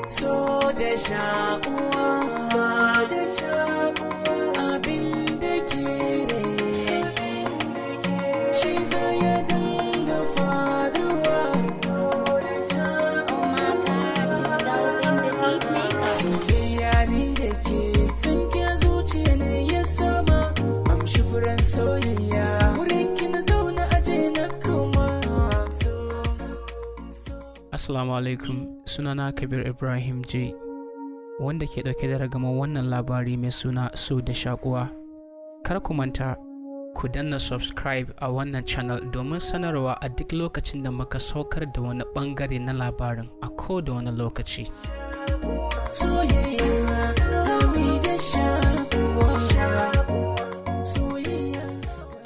so da shakuwa abin da ke rai shi zai ya dinga faruwa. Oh my God, it's dope in the beat maker. Soyayya ni da ke tsinke zuciya ne ya sama amshi furen soyayya wurin ki na zauna aje na kuma. Assalamu alaikum, sunana Kabir Ibrahim J, wanda ke dauke da ragaman wannan labari mai suna so da shakuwa. Kar ku manta ku danna subscribe a wannan channel domin sanarwa a duk lokacin da muka saukar da wani bangare na labarin a ko da wani lokaci.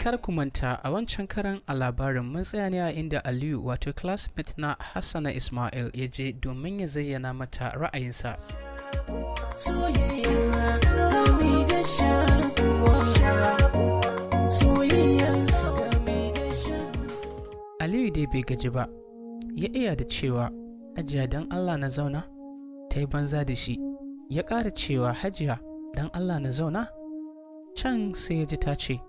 Kar ku manta a wancan karan a labarin mun tsaya ne a inda Aliyu wato classmate na Hassana Ismail ya je domin ya zayyana mata ra'ayinsa. Aliyu dai bai gaji ba, ya iya da cewa Hajiya don Allah na zauna, ta yi banza da shi, ya ƙara cewa Hajiya don Allah na zauna, can sai ya ji ta ce,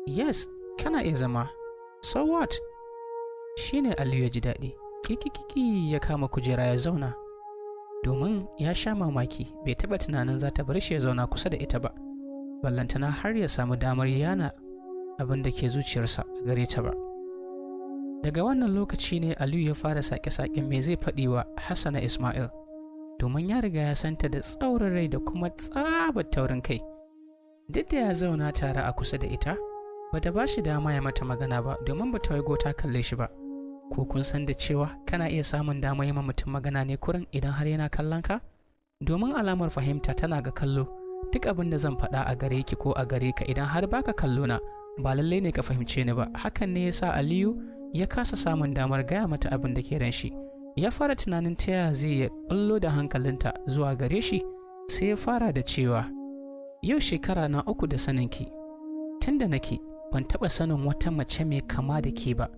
Yes, kana iya zama. So what? Shi ne Aliyu ya ji daɗi. Kiki ya kama kujera ya zauna. Domin ya sha mamaki bai taɓa tunanin za ta bar shi ya zauna kusa da ita ba. Ballantana har ya samu damar yana abin da ke zuciyarsa a gare ta ba. Daga wannan lokaci ne Aliyu ya fara sake-saken me zai faɗi wa Hassana Ismail. Domin ya riga ya santa da tsaurin rai da kuma tsabar taurin kai. Duk da ya zauna tare a kusa da ita, bata ba shi dama ya mata magana ba domin bata waigo ta kalle shi ba. Ko kun san da cewa kana iya samun dama yi ma mutum magana ne kurin idan har yana kallon ka? Domin alamar fahimta tana ga kallo. Duk abin da zan faɗa a gare ki ko a gare ka idan har baka kallo na ba lallai ne ka fahimce ni ba. Hakan ne yasa Aliyu ya kasa samun damar gaya mata abin da ke ran shi. Ya fara tunanin ta yaya zai ya ɓullo da hankalinta zuwa gare shi, sai ya fara da cewa yau shekara na 3 da saninki. Tunda nake ban taɓa sanin wata mace mai kama da ke ba,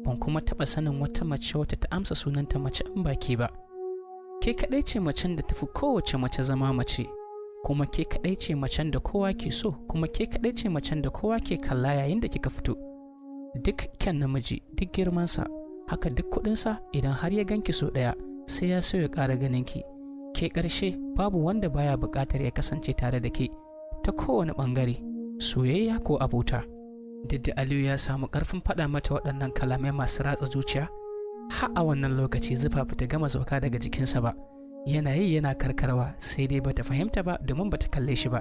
ban kuma taɓa sanin wata mace wata ta amsa sunanta mace in ba ke ba. Ke kaɗai ce macen da tafi kowace mace zama mace, kuma ke kaɗai ce macen da kowa ke so, kuma ke kaɗai ce macen da kowa ke kalla yayin da kika fito. Duk kyan namiji, duk girmansa, haka duk kuɗinsa idan har ya ganki so ɗaya sai ya so ya ƙara ganinki. Ke ƙarshe babu wanda baya buƙatar ya kasance tare da ke ta kowane ɓangare, soyayya ko abota. Duk da Aliyu ya samu ƙarfin faɗa mata waɗannan kalamai masu ratsa zuciya, har a wannan lokaci zufa bata gama sauka daga jikinsa ba. Yana yi yana karkarwa sai dai bata fahimta ba domin bata kalle shi ba.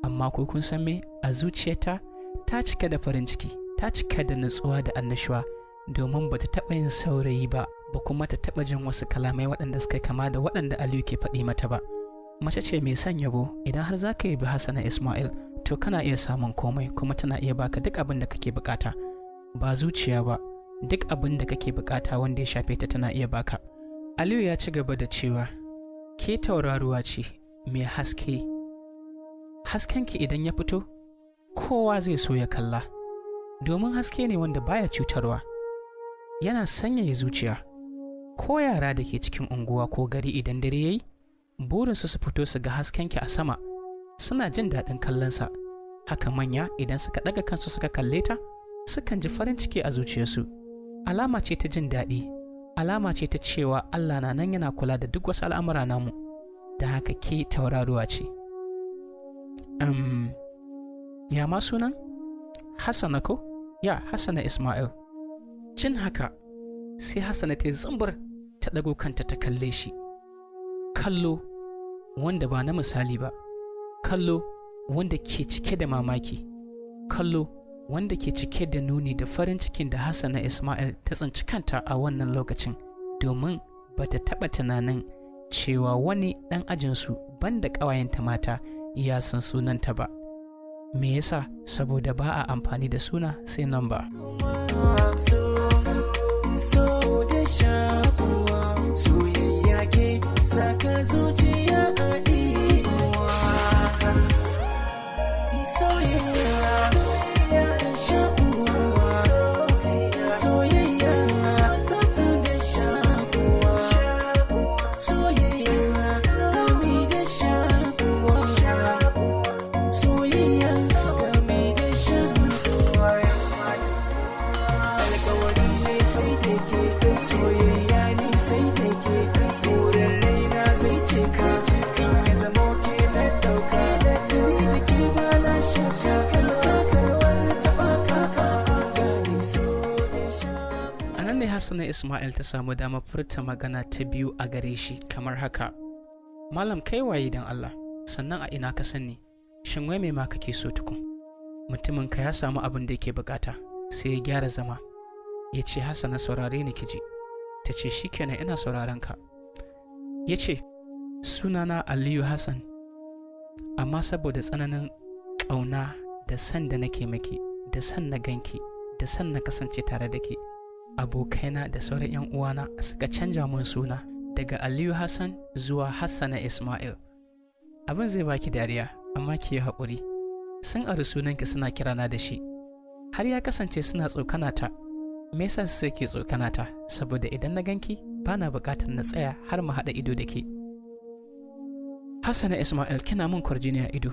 Amma ko kun san me, a zuciyarta ta cika da farin ciki, ta cika da nutsuwa da annashuwa domin bata taɓa yin saurayi ba kuma ta taɓa jin wasu kalamai waɗanda suka kama da waɗanda Aliyu ke faɗi mata ba. Mace ce mai son yabo, idan har za ka yi bi Hassana Ismail to kana iya samun komai kuma tana iya baka duk abin da kake bukata. Ba zuciya ba, duk abin da kake bukata wanda ya shafe ta tana iya baka. Aliyu ya ci gaba da cewa, ke tauraruwa ce mai haske. Haskenki idan ya fito, kowa zai so ya kalla. Domin haske ne wanda baya cutarwa. Yana sanyaya zuciya. Ko yara da ke cikin unguwa ko gari idan dare yayi, burinsu su fito su ga haskenki a sama, suna jin daɗin kallonsa. Haka manya idan suka ɗaga kansu suka kalle ta, sukan ji farin ciki a zuciyarsu. Alama ce ta jin daɗi, alama ce ta cewa Allah na nan yana kula da duk wasu al'amura namu. Da haka ke tauraruwa ce. Ya ma sunan? Hassana ko? Ya, Hassana Ismail. Jin haka, sai Hassana ta zambar ta ɗago kanta ta kalle shi. Kallo wanda ba na misali ba. Kallo wanda ke cike da mamaki. Kallo wanda ke cike da nuni da farin cikin da Hassana Ismail ta tsinci kanta a wannan lokacin, domin ba ta taɓa tunanin cewa wani ɗan ajinsu banda ƙawayenta mata ya san sunanta ba. Me yasa? Saboda ba a amfani da suna sai nan ba. Soyayya ke saka zuciya a ɗimuwa. Soyayya Ismail ta samu damar furta magana ta biyu a gare shi kamar haka. Malam kai waye dan Allah, sannan a ina ka sani, shin wai me ma kake so tukun? Mutumin ka ya samu abin da yake bukata, sai ya gyara zama. Ya ce Hassana saurare ni kiji. Ta ce shikenan ina sauraron ka. Ya ce sunana Aliyu Hassan, amma saboda tsananin ƙauna da san da nake maki, da san na ganki, da san na kasance tare da ke, abokaina da sauran 'yan uwana suka canja mun suna daga Aliyu Hassan zuwa Hassana Ismail. Abin zai baki dariya, amma ki yi haƙuri. Sun ari sunanki suna kirana da shi, har ya kasance suna tsokana ta. Me yasa su ke tsokana ta? Saboda idan na ganki bana buƙatar na tsaya har mu haɗa ido da ke. Hassana Ismail, kina mun kwarjini a ido.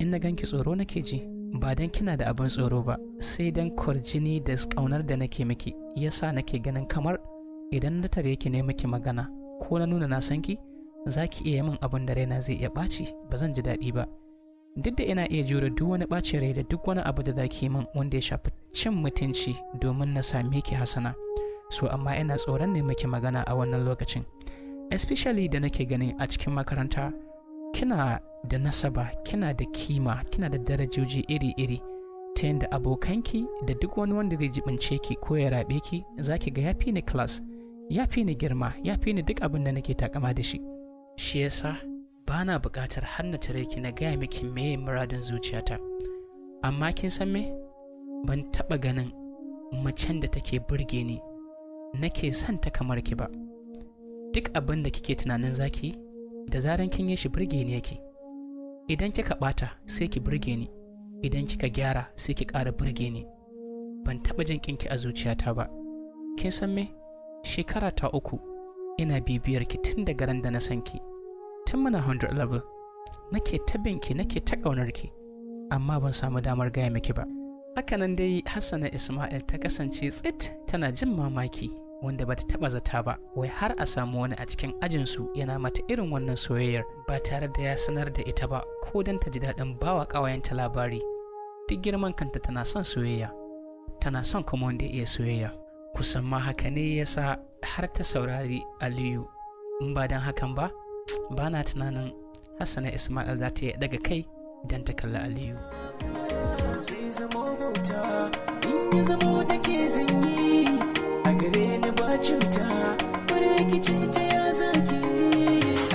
In na ganki tsoro nake ji, ba dan kina da abin tsoro ba, sai dan kwarjini da ƙaunar da nake miki yasa nake ganin kamar idan na tare ki ne miki magana ko na nuna na san ki, za ki iya min abin da raina zai iya ɓaci, ba zan ji daɗi ba. Duk da ina iya jure duk wani ɓacin rai da duk wani abu da za ki min wanda ya shafi cin mutunci domin na same ki Hassana. So amma ina tsoron ne miki magana a wannan lokacin, especially da nake ganin a cikin makaranta kina da nasaba, kina da kima, kina da darajoji iri-iri, ta yadda abokanki da duk wani wanda zai jibince ki ko ya rabe ki za ki ga ya fi ni class, ya fi ni girma, ya fi ni duk abin da nake takama da shi. Shi yasa ba na buƙatar har na tare ki na gaya miki meye muradin zuciyata. Amma kin san me? Ban taɓa ganin macen da take burge ni nake son ta kamar ki ba. Duk abin da kike tunanin zaki, da zaran kin yi shi burge ni yake. Idan kika ɓata sai ki burge ni, idan kika gyara sai ki ƙara burge ni. Ban taɓa jin kinki a zuciyata ba. Kin san me? Shekara ta 3 ina bibiyar ki tun daga ran da na san ki. Tun muna 100 level nake ta binki, nake ta ƙaunar ki, amma ban samu damar gaya miki ba. Hakanan dai Hassana Ismail ta kasance tsit tana jin mamaki wanda bata taba zata ba, wai har a samu wani a cikin ajinsu yana mata irin wannan soyayyar ba tare da ya sanar da ita ba, ko don ta ji daɗin bawa ƙawayenta labari. Duk girman kanta tana son soyayya, tana son kuma wanda ya iya soyayya. Kusan ma haka ne yasa har ta saurari Aliyu. In ba don hakan ba, ba na tunanin Hassana Ismail za ta iya daga kai don ta kalli Aliyu. Zai zama bauta in ya zamo da ke zanyi, a gare ni ba cuta, bare kicin ta ya zaki.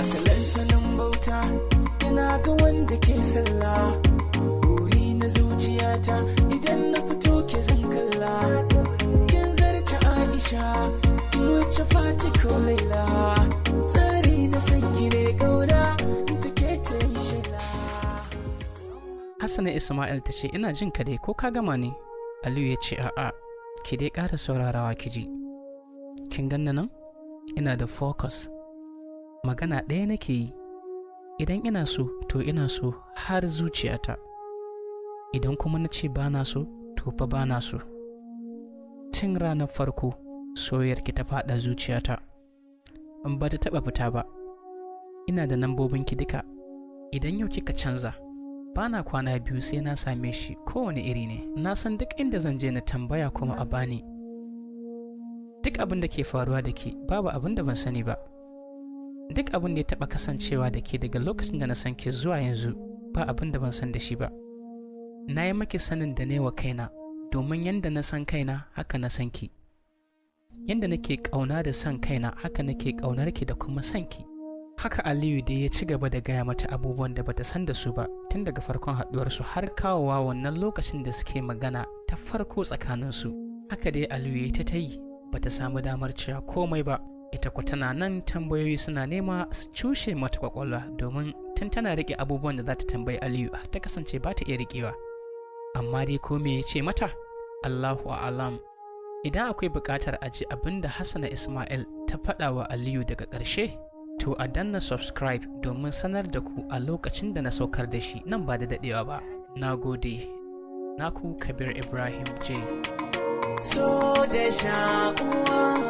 Asalin sanin bauta yana ga wanda ke sallah, buri na zuciyata idan na fito ke zan kalla. Kin zarce Aisha, wacce Fati ko Laila, tsari na sanki ne kauna take ta yi shila. Hassana Ismail ta ce ina jin ka dai, ko ka gama ne? Aliyu ya ce a'a, ki dai ƙara saurarawa ki ji. Kin ganna nan? Ina da focus. Magana ɗaya nake yi. Idan ina so, to ina so har zuciyata. Idan kuma na ce ba na so, to fa ba na so. Tun ranar farko, soyayyarki ta faɗa zuciyata. In ba ta taɓa fita ba. Ina da nambobinki duka. Idan yau kika canza, bana kwana 2 sai na same shi kowane iri ne. Na san duk inda zan je na tambaya kuma a bani. Duk abin da ke faruwa da ke babu abin da ban sani ba. Duk abin da ya taɓa kasancewa da ke daga lokacin da na san ki zuwa yanzu ba abin da ban san da shi ba. Na yi maki sanin da ne wa kaina, domin yanda na san kaina haka na san ki. Yanda nake ƙauna da san kaina haka nake ƙaunar ki da kuma san ki. Haka Aliyu dai ya ci gaba da gaya mata abubuwan da bata san da su ba tun daga farkon haɗuwarsu har kawowa wannan lokacin da suke magana ta farko tsakaninsu. Haka dai Aliyu ya ta yi, bata samu damar cewa komai ba. Ita ku tana nan tambayoyi suna nema su cushe mata kwakwalwa, domin tun tana riƙe abubuwan da za ta tambayi Aliyu ta kasance ba ta iya riƙewa. Amma dai ko me ya ce mata? Allahu a'alam. Idan akwai buƙatar a ji abin da Hassana Ismail ta faɗa wa Aliyu daga ƙarshe, to a danna subscribe domin sanar da ku a lokacin da na saukar da shi nan ba da daɗewa ba. Na gode. Naku Kabir Ibrahim J. So da sha'uwa